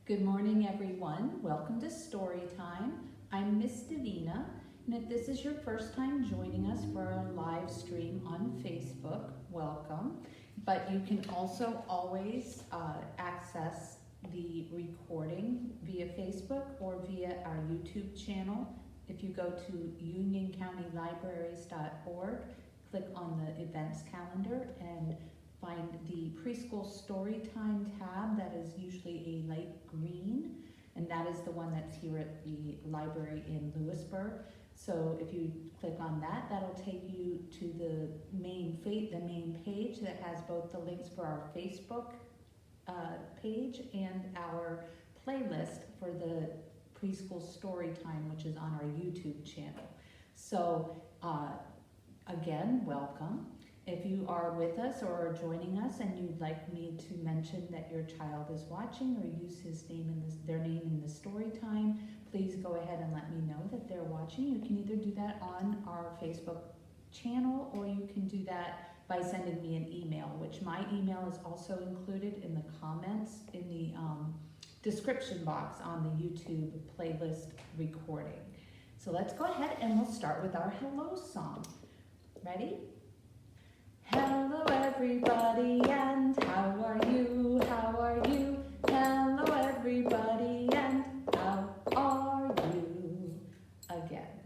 Good morning, everyone. Welcome to Storytime. I'm Miss Davena, and if this is your first time joining us for our live stream on Facebook, welcome. But you can also always access the recording via Facebook or via our YouTube channel. If you go to unioncountylibraries.org, click on the events calendar and find the preschool Storytime tab that is usually a light green, and that is the one that's here at the library in Lewisburg. So if you click on that, that'll take you to the main page that has both the links for our Facebook page and our playlist for the preschool Storytime, which is on our YouTube channel. So again, welcome. If you are with us or are joining us and you'd like me to mention that your child is watching or use their name in the story time, please go ahead and let me know that they're watching. You can either do that on our Facebook channel or you can do that by sending me an email, which my email is also included in the comments in the description box on the YouTube playlist recording. So let's go ahead and we'll start with our hello song. Ready? Hello everybody and how are you? How are you? Hello everybody and how are you? Again.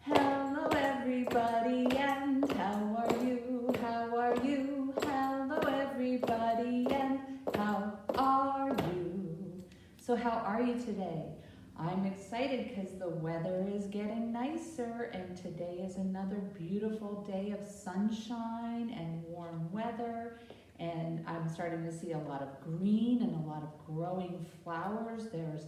Hello everybody and how are you? How are you? Hello everybody and how are you? So how are you today? I'm excited because the weather is getting nicer and today is another beautiful day of sunshine and warm weather, and I'm starting to see a lot of green and a lot of growing flowers. There's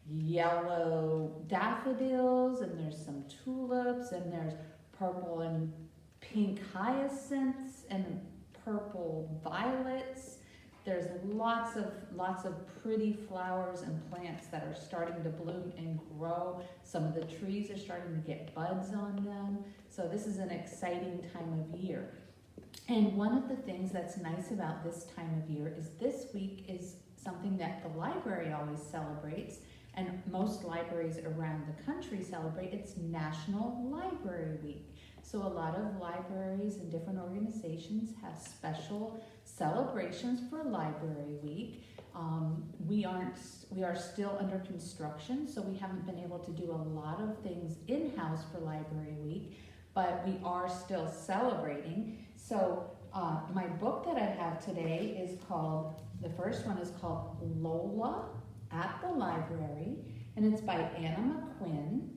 yellow daffodils and there's some tulips and there's purple and pink hyacinths and purple violets. There's lots of pretty flowers and plants that are starting to bloom and grow. Some of the trees are starting to get buds on them. So this is an exciting time of year. And one of the things that's nice about this time of year is this week is something that the library always celebrates, and most libraries around the country celebrate. It's National Library Week. So a lot of libraries and different organizations have special celebrations for Library Week. We are still under construction, so we haven't been able to do a lot of things in-house for Library Week, but we are still celebrating. So my book that I have today is the first one is called Lola at the Library, and it's by McQuinn.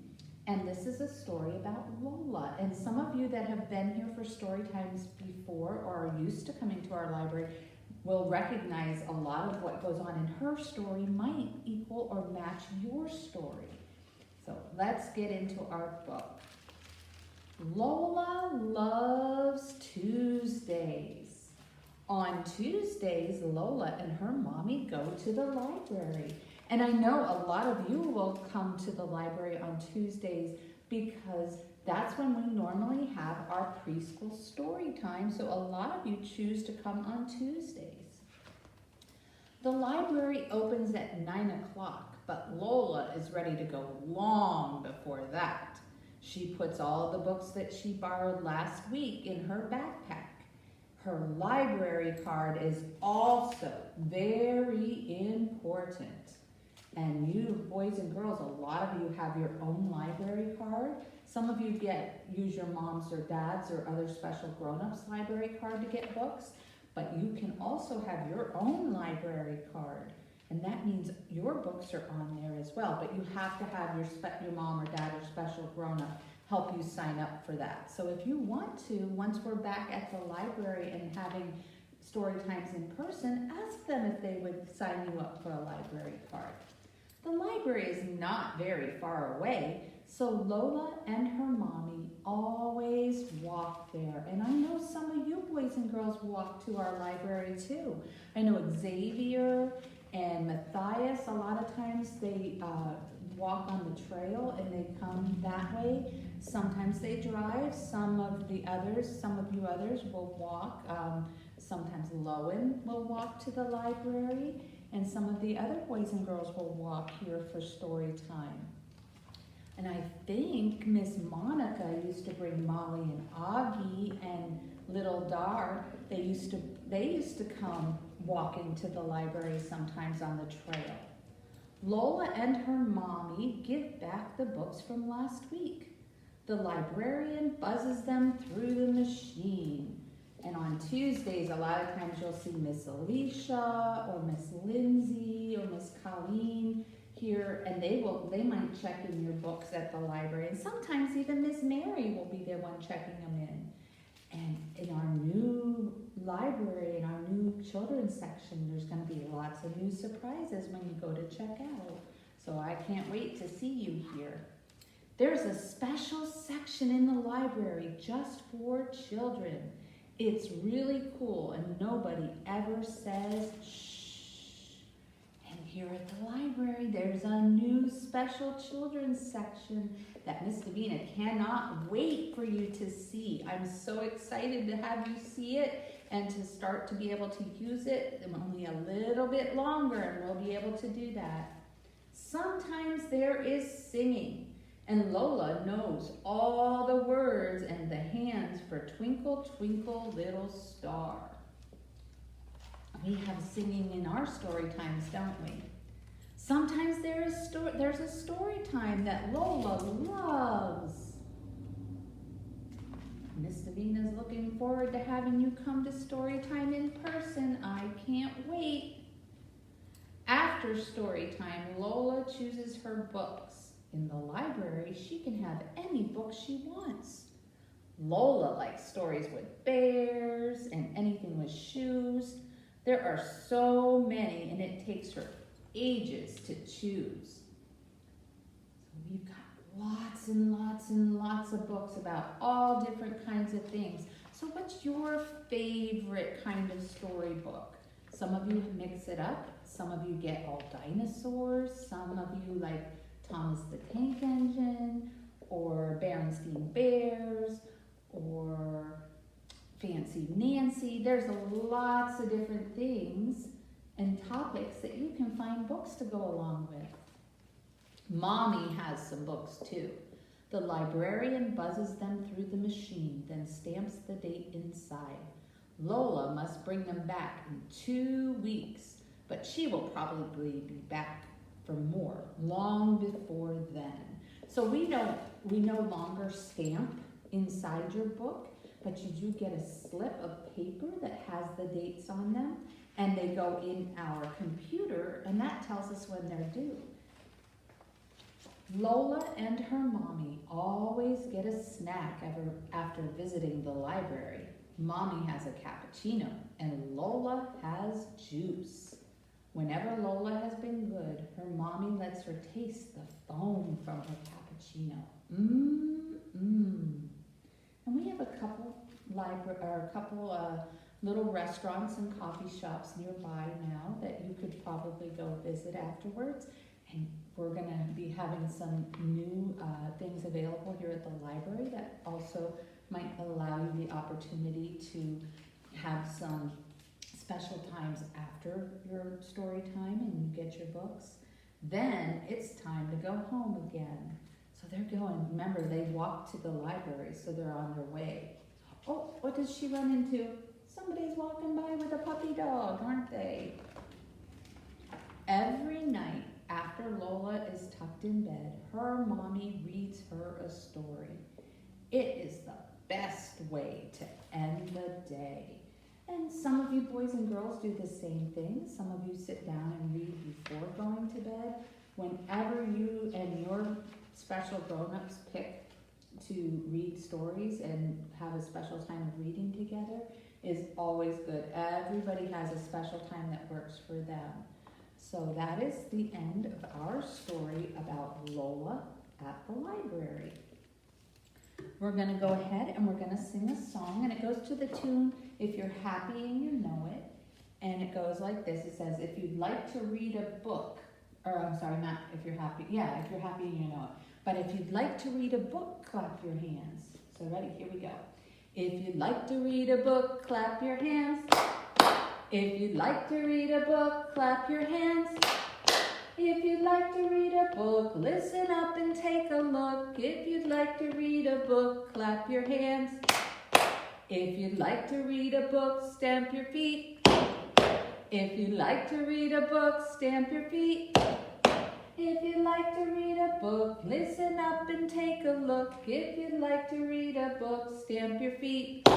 And this is a story about Lola. And some of you that have been here for story times before or are used to coming to our library will recognize a lot of what goes on in her story might equal or match your story. So let's get into our book. Lola loves Tuesdays. On Tuesdays, Lola and her mommy go to the library. And I know a lot of you will come to the library on Tuesdays because that's when we normally have our preschool story time. So a lot of you choose to come on Tuesdays. The library opens at 9 o'clock, but Lola is ready to go long before that. She puts all the books that she borrowed last week in her backpack. Her library card is also very important. And you boys and girls, a lot of you have your own library card. Some of you use your mom's or dad's or other special grown-ups library card to get books, but you can also have your own library card. And that means your books are on there as well, but you have to have your mom or dad or special grown-up help you sign up for that. So if you want to, once we're back at the library and having story times in person, ask them if they would sign you up for a library card. The library is not very far away, so Lola and her mommy always walk there. And I know some of you boys and girls walk to our library too. I know Xavier and Matthias, a lot of times they walk on the trail and they come that way. Sometimes they drive, some of you others will walk. Sometimes Lowen will walk to the library. and some of the other boys and girls will walk here for story time. And I think Miss Monica used to bring Molly and Augie and little Dar. They used to come walking to the library sometimes on the trail. Lola and her mommy give back the books from last week. The librarian buzzes them through the machine. And on Tuesdays, a lot of times you'll see Miss Alicia or Miss Lindsay or Miss Colleen here, and they might check in your books at the library. And sometimes even Miss Mary will be the one checking them in. And in our new library, in our new children's section, there's going to be lots of new surprises when you go to check out. So I can't wait to see you here. There's a special section in the library just for children. It's really cool, and nobody ever says shh. And here at the library, there's a new special children's section that Miss Davena cannot wait for you to see. I'm so excited to have you see it and to start to be able to use it. Only a little bit longer and we'll be able to do that. Sometimes there is singing, and Lola knows all the words and the hands for Twinkle, Twinkle, Little Star. We have singing in our story times, don't we? Sometimes there's a story time that Lola loves. Miss Davena's looking forward to having you come to story time in person. I can't wait. After story time, Lola chooses her books. In the library, she can have any book she wants. Lola likes stories with bears and anything with shoes. There are so many, and it takes her ages to choose. So we've got lots and lots and lots of books about all different kinds of things. So what's your favorite kind of storybook? Some of you mix it up. Some of you get all dinosaurs. Some of you like Thomas the Tank Engine, or Berenstain Bears, or Fancy Nancy. There's lots of different things and topics that you can find books to go along with. Mommy has some books too. The librarian buzzes them through the machine, then stamps the date inside. Lola must bring them back in 2 weeks, but she will probably be back for more, long before then. So we no longer stamp inside your book, but you do get a slip of paper that has the dates on them, and they go in our computer, and that tells us when they're due. Lola and her mommy always get a snack after visiting the library. Mommy has a cappuccino, and Lola has juice. Whenever Lola has been good, her mommy lets her taste the foam from her cappuccino. And we have a couple little restaurants and coffee shops nearby now that you could probably go visit afterwards. And we're going to be having some new things available here at the library that also might allow you the opportunity to have some special times after your story time and you get your books. Then it's time to go home again. So they're going, remember, they walk to the library, so they're on their way. Oh, what does she run into? Somebody's walking by with a puppy dog, aren't they? Every night after Lola is tucked in bed, her mommy reads her a story. It is the best way to end the day. And some of you boys and girls do the same thing. Some of you sit down and read before going to bed. Whenever you and your special grown-ups pick to read stories and have a special time of reading together is always good. Everybody has a special time that works for them. So that is the end of our story about Lola at the library. We're going to go ahead and we're going to sing a song, and it goes to the tune If You're Happy and You Know It. And it goes like this. It says, if you'd like to read a book, or I'm sorry, not if you're happy. Yeah, if you're happy and you know it. But if you'd like to read a book, clap your hands. So ready, here we go. If you'd like to read a book, clap your hands. If you'd like to read a book, clap your hands. If you'd like to read a book, listen up and take a look. If you'd like to read a book, clap your hands. If you'd like to read a book, stamp your feet. If you'd like to read a book, stamp your feet. If you'd like to read a book, listen up and take a look. If you'd like to read a book, stamp your feet.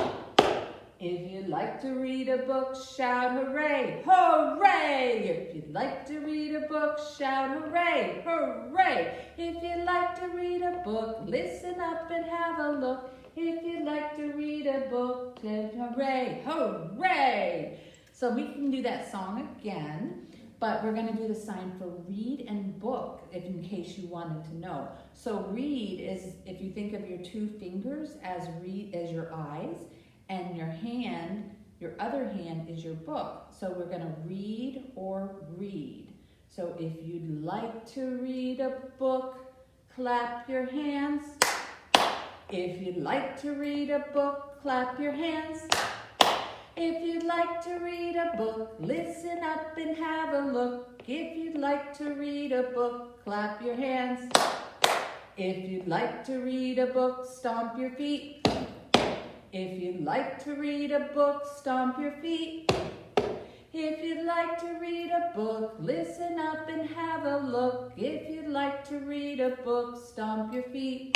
If you'd like to read a book, shout hooray, hooray! If you'd like to read a book, shout hooray, hooray! If you'd like to read a book, listen up and have a look. If you'd like to read a book, hooray, hooray! So we can do that song again, but we're going to do the sign for read and book, if in case you wanted to know. So read is, if you think of your two fingers as your eyes, and your other hand is your book. So we're going to read or read. So if you'd like to read a book, clap your hands. If you'd like to read a book, clap your hands. If you'd like to read a book, listen up and have a look. If you'd like to read a book, clap your hands. If you'd like to read a book, stomp your feet. If you'd like to read a book, stomp your feet. If you'd like to read a book, listen up and have a look. If you'd like to read a book, stomp your feet.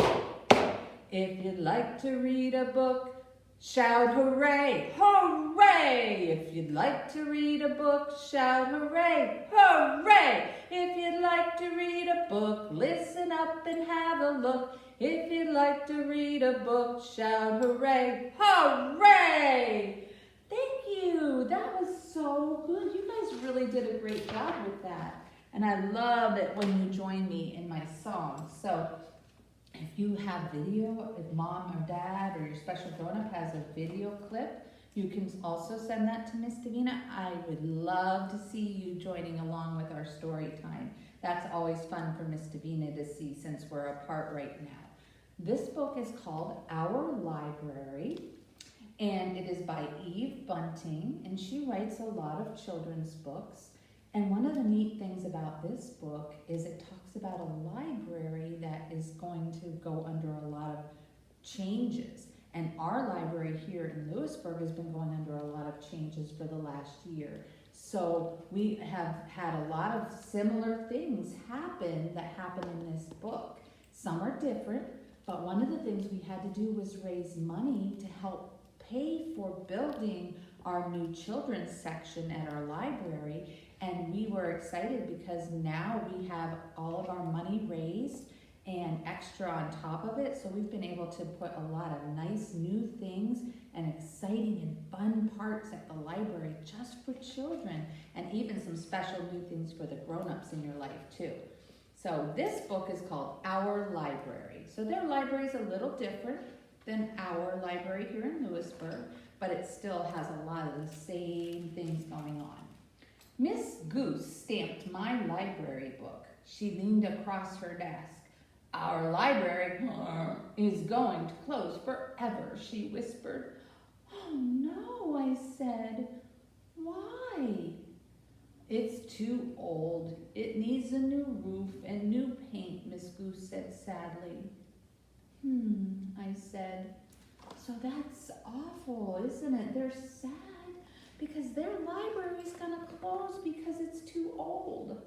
If you'd like to read a book, shout hooray, hooray! If you'd like to read a book, shout hooray, hooray! If you'd like to read a book, listen up and have a look. If you'd like to read a book, shout hooray, hooray! Thank you. That was so good. You guys really did a great job with that. And I love it when you join me in my songs. So if you have video, if mom or dad or your special grown-up has a video clip, you can also send that to Miss Davena. I would love to see you joining along with our story time. That's always fun for Miss Davena to see since we're apart right now. This book is called Our Library, and it is by Eve Bunting, and she writes a lot of children's books. And one of the neat things about this book is it talks about a library that is going to go under a lot of changes. And our library here in Lewisburg has been going under a lot of changes for the last year. So we have had a lot of similar things happen that happen in this book. Some are different, but one of the things we had to do was raise money to help pay for building our new children's section at our library. And we were excited because now we have all of our money raised and extra on top of it. So we've been able to put a lot of nice new things and exciting and fun parts at the library just for children, and even some special new things for the grown-ups in your life too. So this book is called Our Library. So their library is a little different than our library here in Lewisburg, but it still has a lot of the same things going on. Miss Goose stamped my library book. She leaned across her desk. Our library is going to close forever, she whispered. Oh no, I said. Why? It's too old. It needs a new roof and new paint, Miss Goose said sadly. I said. So that's awful, isn't it? They're sad because their library's gonna close because it's too old.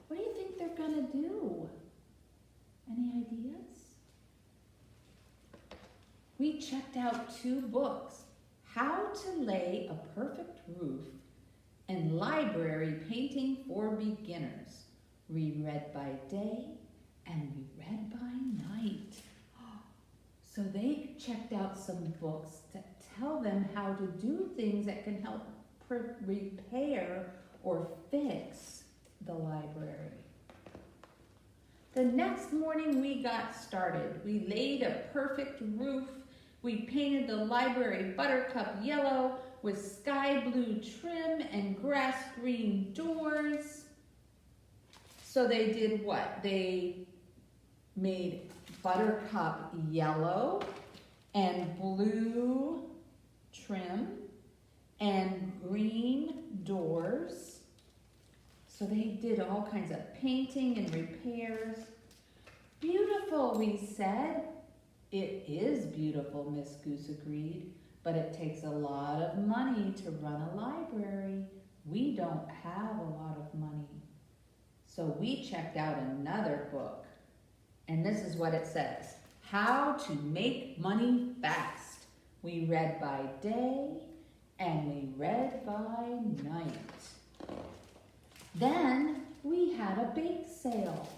What do you think they're gonna do? Any ideas? We checked out 2 books, How to Lay a Perfect Roof and Library Painting for Beginners. We read by day and we read by night. So they checked out some books to tell them how to do things that can help repair or fix the library. The next morning we got started. We laid a perfect roof. We painted the library buttercup yellow with sky blue trim and grass green doors. So they did what? They made buttercup yellow and blue trim and green doors. So they did all kinds of painting and repairs. Beautiful, we said. It is beautiful, Miss Goose agreed, but it takes a lot of money to run a library. We don't have a lot of money. So we checked out another book, and this is what it says: How to Make Money Fast. We read by day and we read by night. Then we had a bake sale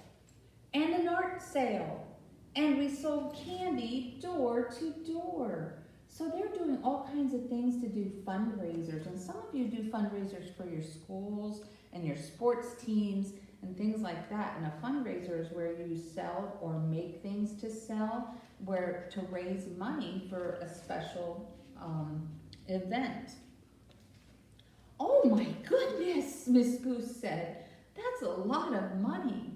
and an art sale, and we sold candy door to door. So they're doing all kinds of things to do fundraisers, and some of you do fundraisers for your schools and your sports teams and things like that. And a fundraiser is where you sell or make things to sell, where to raise money for a special event. Oh my goodness, Miss Goose said, that's a lot of money.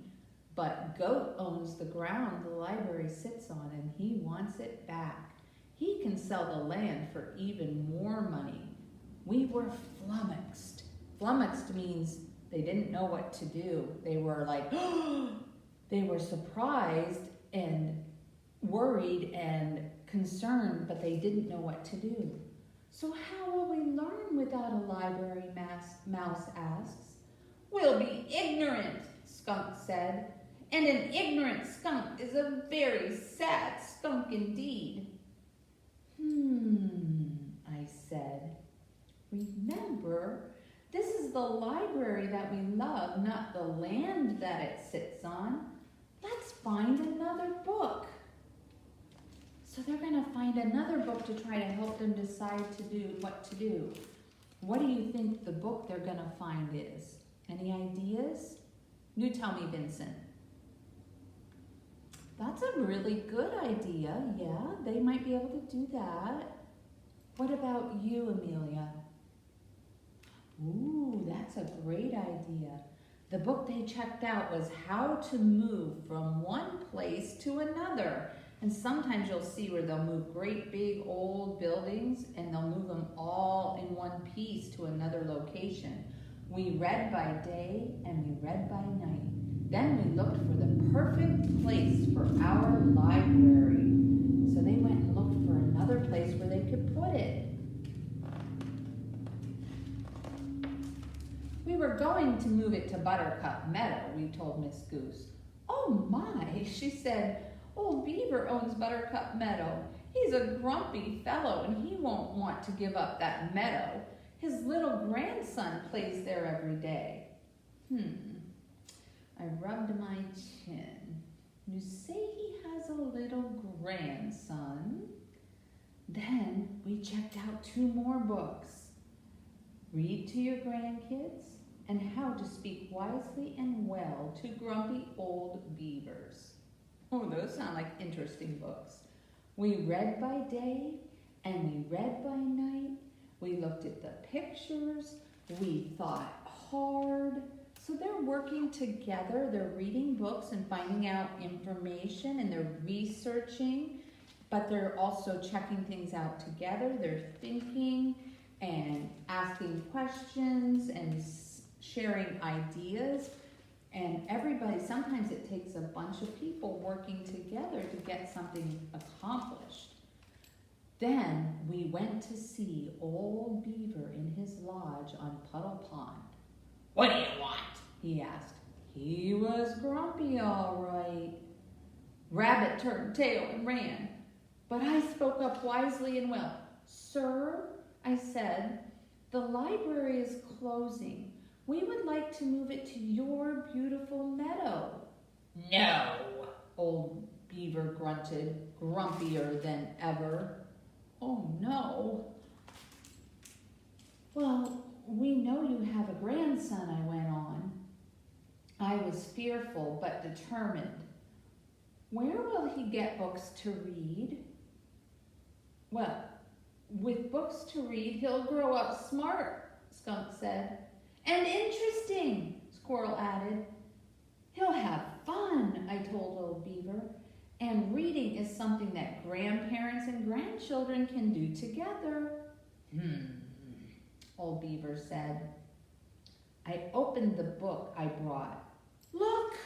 But Goat owns the ground the library sits on, and he wants it back. He can sell the land for even more money. We were flummoxed. Flummoxed means they didn't know what to do. They were like, they were surprised and worried and concerned, but they didn't know what to do. So how will we learn without a library, Mouse asks. We'll be ignorant, Skunk said. And an ignorant skunk is a very sad skunk indeed. I said. Remember, this is the library that we love, not the land that it sits on. Let's find another book. So they're going to find another book to try to help them decide what to do. What do you think the book they're going to find is? Any ideas? You tell me, Vincent. That's a really good idea. Yeah, they might be able to do that. What about you, Amelia? Ooh, that's a great idea. The book they checked out was How to Move from One Place to Another. And sometimes you'll see where they'll move great big old buildings and they'll move them all in one piece to another location. We read by day and we read by night. Then we looked for the perfect place for our library. So they went and looked for another place where they could put it. We were going to move it to Buttercup Meadow, we told Miss Goose. Oh my, she said, Old Beaver owns Buttercup Meadow. He's a grumpy fellow and he won't want to give up that meadow. His little grandson plays there every day. I rubbed my chin. You say he has a little grandson? Then we checked out 2 more books. Read to Your Grandkids and How to Speak Wisely and Well to Grumpy Old Beavers. Oh, those sound like interesting books. We read by day and we read by night. We looked at the pictures. We thought hard. So they're working together. They're reading books and finding out information and they're researching, but they're also checking things out together. They're thinking and asking questions and sharing ideas. And everybody, sometimes it takes a bunch of people working together to get something accomplished. Then we went to see Old Beaver in his lodge on Puddle Pond. What do you want? He asked. He was grumpy, all right. Rabbit turned tail and ran. But I spoke up wisely and well. Sir, I said, the library is closing. We would like to move it to your beautiful meadow. No, Old Beaver grunted, grumpier than ever. Oh no. Well, we know you have a grandson, I went on. I was fearful but determined. Where will he get books to read? Well, with books to read, he'll grow up smart, Skunk said. And interesting, Squirrel added. He'll have fun, I told Old Beaver. And reading is something that grandparents and grandchildren can do together. old Beaver said. I opened the book I brought. Look!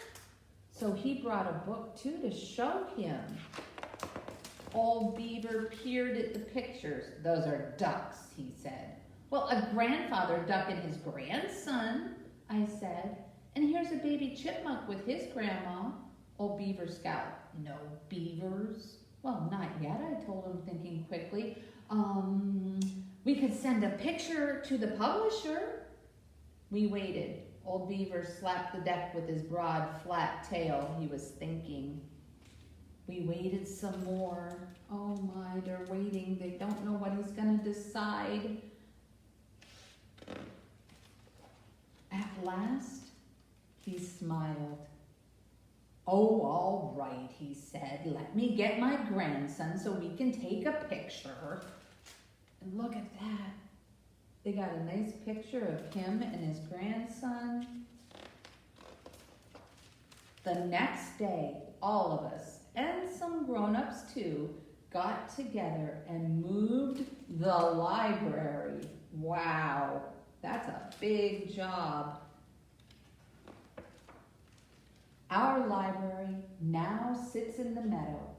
So he brought a book too to show him. Old Beaver peered at the pictures. Those are ducks, he said. Well, a grandfather duck and his grandson, I said. And here's a baby chipmunk with his grandma. Old Beaver scowled. No beavers? Well, not yet, I told him, thinking quickly. We could send a picture to the publisher. We waited. Old Beaver slapped the deck with his broad, flat tail. He was thinking. We waited some more. Oh my, they're waiting. They don't know what he's gonna decide. At last, he smiled. Oh, all right, he said. Let me get my grandson so we can take a picture. And look at that. They got a nice picture of him and his grandson. The next day, all of us, and some grown-ups too, got together and moved the library. Wow, that's a big job. Our library now sits in the meadow.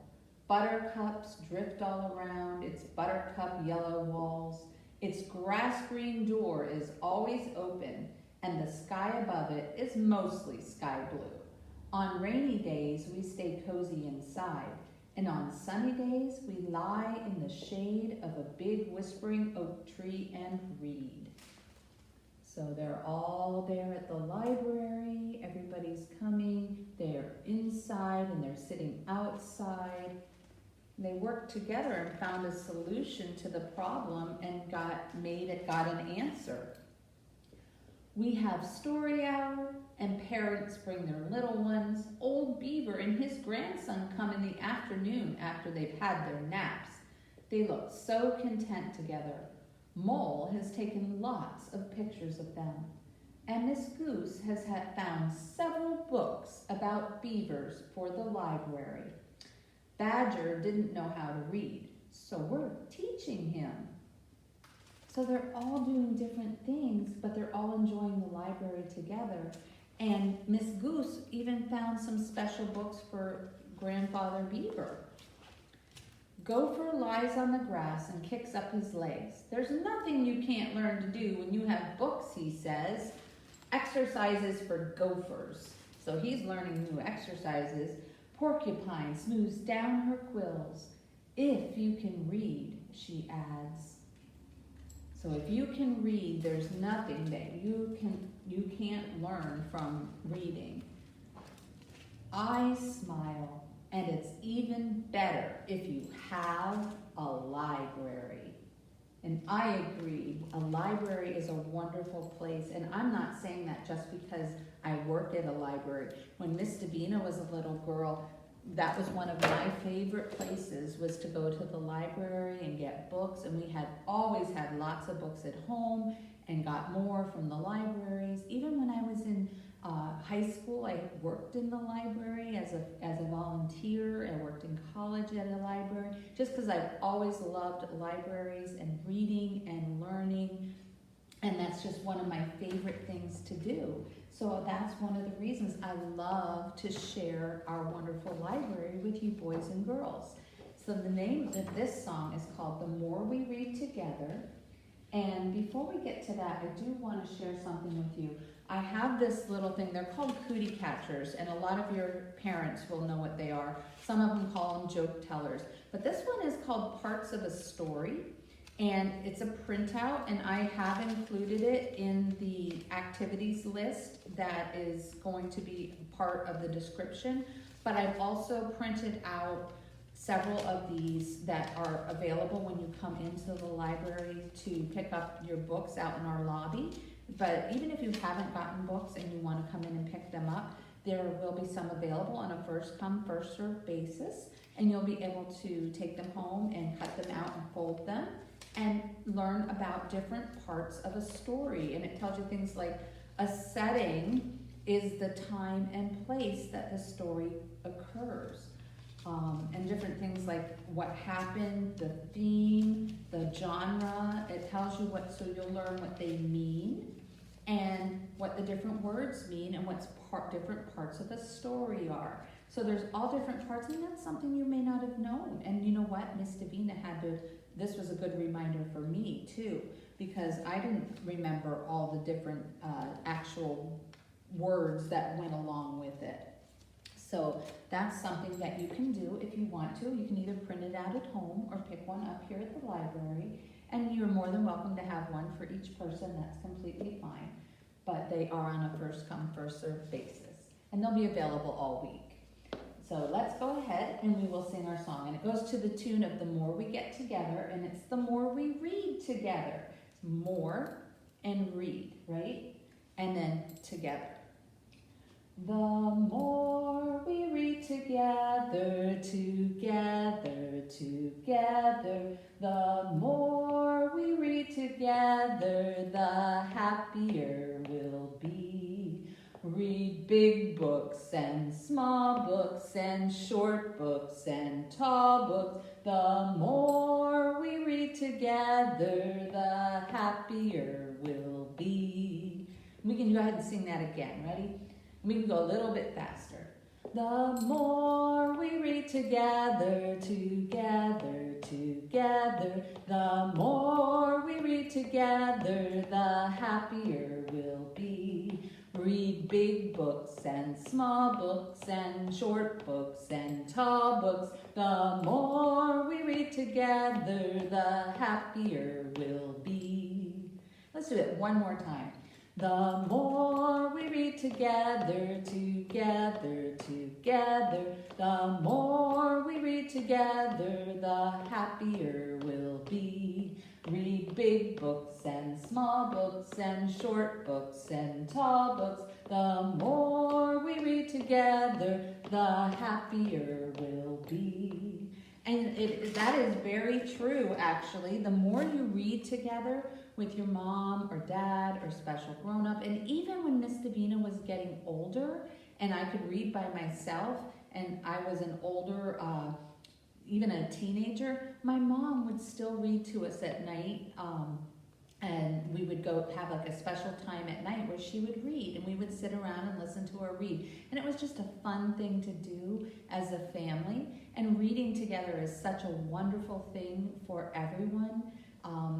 Buttercups drift all around its buttercup yellow walls. Its grass-green door is always open, and the sky above it is mostly sky blue. On rainy days, we stay cozy inside, and on sunny days, we lie in the shade of a big whispering oak tree and read. So they're all there at the library, everybody's coming, they're inside and they're sitting outside. They worked together and found a solution to the problem and got an answer. We have story hour, and parents bring their little ones. Old Beaver and his grandson come in the afternoon after they've had their naps. They look so content together. Mole has taken lots of pictures of them. And Miss Goose has found several books about beavers for the library. Badger didn't know how to read, so we're teaching him. So they're all doing different things, but they're all enjoying the library together. And Miss Goose even found some special books for Grandfather Beaver. Gopher lies on the grass and kicks up his legs. There's nothing you can't learn to do when you have books, he says. Exercises for gophers. So he's learning new exercises. Porcupine smooths down her quills. If you can read, she adds. So if you can read, there's nothing that you can't learn from reading. I smile, and it's even better if you have a library. And I agree, a library is a wonderful place, and I'm not saying that just because I work at a library. When Miss Davena was a little girl, that was one of my favorite places, was to go to the library and get books, and we had always had lots of books at home and got more from the libraries. Even when I was in high school, I worked in the library as a volunteer. I worked in college at a library, just because I've always loved libraries and reading and learning, and that's just one of my favorite things to do. So that's one of the reasons I love to share our wonderful library with you boys and girls. So the name of this song is called The More We Read Together. And before we get to that, I do want to share something with you. I have this little thing, they're called cootie catchers, and a lot of your parents will know what they are. Some of them call them joke tellers. But this one is called Parts of a Story. And it's a printout, and I have included it in the activities list that is going to be part of the description. But I've also printed out several of these that are available when you come into the library to pick up your books out in our lobby. But even if you haven't gotten books and you want to come in and pick them up, there will be some available on a first come, first served basis. And you'll be able to take them home and cut them out and fold them and learn about different parts of a story. And it tells you things like a setting is the time and place that the story occurs. and different things like what happened, the theme, the genre. It tells you so you'll learn what they mean and what the different words mean and what's different parts of the story are. So there's all different parts, and that's something you may not have known. And you know what? Miss Davena this was a good reminder for me too, because I didn't remember all the different actual words that went along with it. So that's something that you can do if you want to. You can either print it out at home or pick one up here at the library. And you're more than welcome to have one for each person. That's completely fine. But they are on a first come, first served basis. And they'll be available all week. So let's go ahead and we will sing our song. And it goes to the tune of The More We Get Together, and it's the more we read together. More and read, right? And then together. The more we read together, together, together, the more we read together, the happier we'll be. Read big books and small books and short books and tall books. The more we read together, the happier we'll be. We can go ahead and sing that again. Ready? We can go a little bit faster. The more we read together, together, together, the more we read together, the happier we'll be. Read big books and small books and short books and tall books. The more we read together, the happier we'll be. Let's do it one more time. The more we read together, together, together, the more we read together, the happier we'll be. Read big books and small books and short books and tall books. The more we read together, the happier we'll be. And that is very true, actually. The more you read together with your mom or dad or special grown-up, and even when Miss Davena was getting older and I could read by myself and I was an older, even a teenager, my mom would still read to us at night, and we would go have like a special time at night where she would read, and we would sit around and listen to her read. And it was just a fun thing to do as a family, and reading together is such a wonderful thing for everyone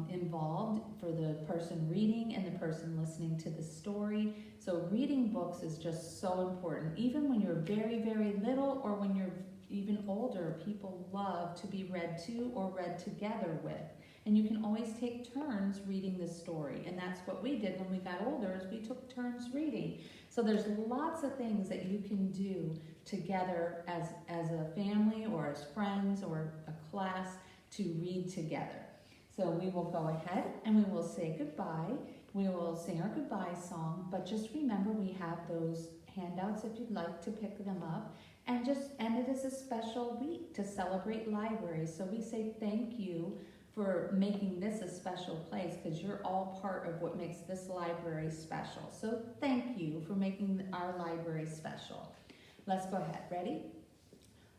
involved, for the person reading and the person listening to the story. So reading books is just so important. Even when you're very, very little or when you're even older, people love to be read to or read together with. And you can always take turns reading the story. And that's what we did when we got older, is we took turns reading. So there's lots of things that you can do together as a family or as friends or a class to read together. So we will go ahead and we will say goodbye. We will sing our goodbye song, but just remember we have those handouts if you'd like to pick them up. And it is a special week to celebrate libraries. So we say thank you for making this a special place, because you're all part of what makes this library special. So thank you for making our library special. Let's go ahead. Ready?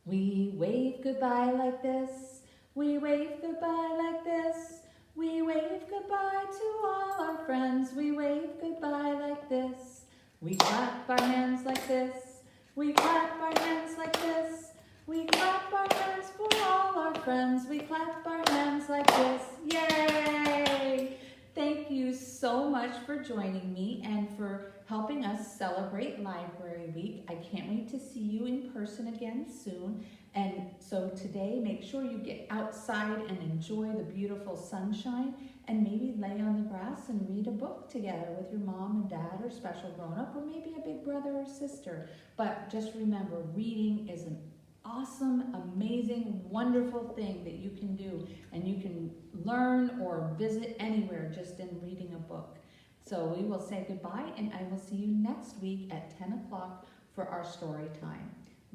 We wave goodbye like this. We wave goodbye like this. We wave goodbye to all our friends. We wave goodbye like this. We clap our hands like this. We clap our hands like this. We clap our hands for all our friends. We clap our hands like this. Yay! Thank you so much for joining me and for helping us celebrate Library Week. I can't wait to see you in person again soon. And so today, make sure you get outside and enjoy the beautiful sunshine, and maybe lay on the grass and read a book together with your mom and dad or special grown-up, or maybe a big brother or sister. But just remember, reading is an awesome, amazing, wonderful thing that you can do, and you can learn or visit anywhere just in reading a book. So we will say goodbye, and I will see you next week at 10 o'clock for our story time.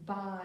Bye.